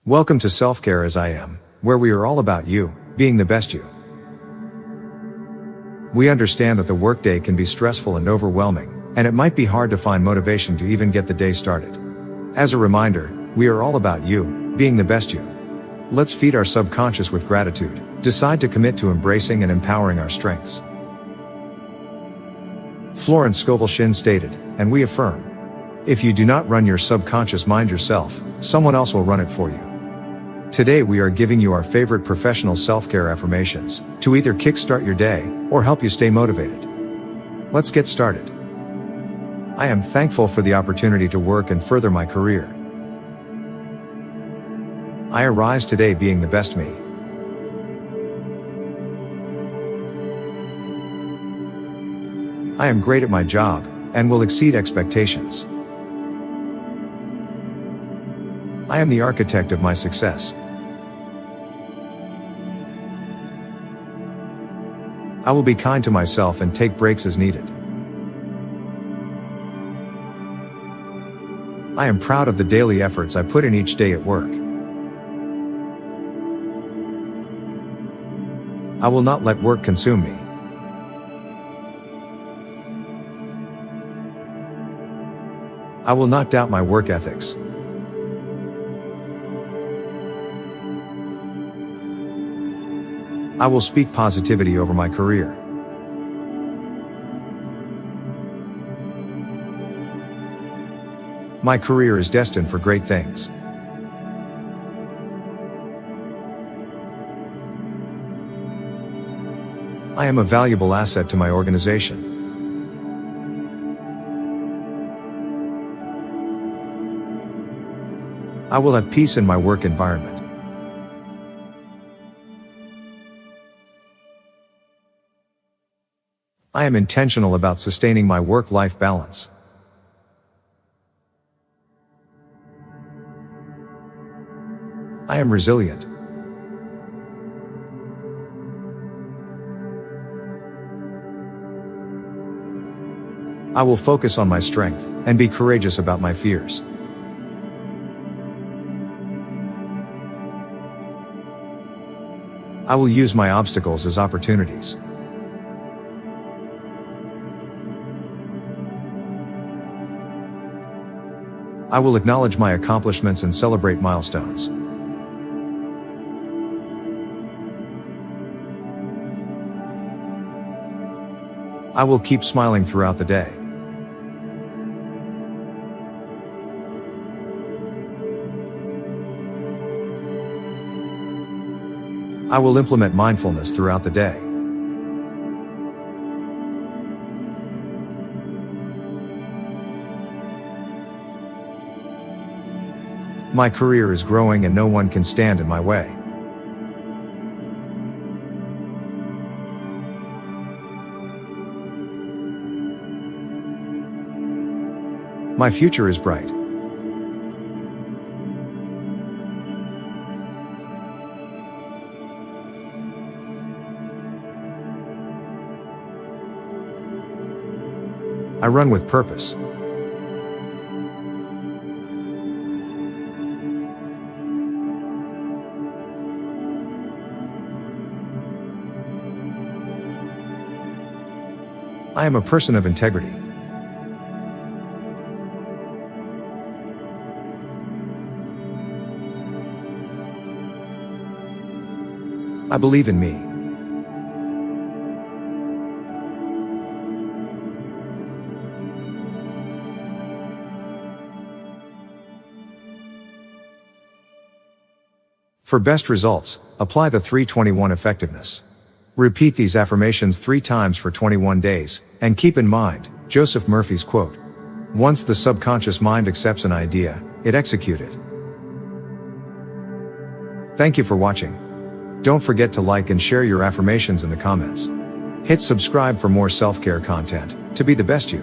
Welcome to Selfcare as I am, where we are all about you, being the best you. We understand that the workday can be stressful and overwhelming, and it might be hard to find motivation to even get the day started. As a reminder, we are all about you, being the best you. Let's feed our subconscious with gratitude, decide to commit to embracing and empowering our strengths. Florence Scovel Shinn stated, and we affirm, if you do not run your subconscious mind yourself, someone else will run it for you. Today we are giving you our favorite professional self-care affirmations, to either kickstart your day, or help you stay motivated. Let's get started. I am thankful for the opportunity to work and further my career. I arise today being the best me. I am great at my job, and will exceed expectations. I am the architect of my success. I will be kind to myself and take breaks as needed. I am proud of the daily efforts I put in each day at work. I will not let work consume me. I will not doubt my work ethics. I will speak positivity over my career. My career is destined for great things. I am a valuable asset to my organization. I will have peace in my work environment. I am intentional about sustaining my work-life balance. I am resilient. I will focus on my strength, and be courageous about my fears. I will use my obstacles as opportunities. I will acknowledge my accomplishments and celebrate milestones. I will keep smiling throughout the day. I will implement mindfulness throughout the day. My career is growing and no one can stand in my way. My future is bright. I run with purpose. I am a person of integrity. I believe in me. For best results, apply the 3-21 effectiveness. Repeat these affirmations 3 times for 21 days, and keep in mind Joseph Murphy's quote, "Once the subconscious mind accepts an idea, it executes it." Thank you for watching. Don't forget to like and share your affirmations in the comments. Hit subscribe for more self-care content, to be the best you.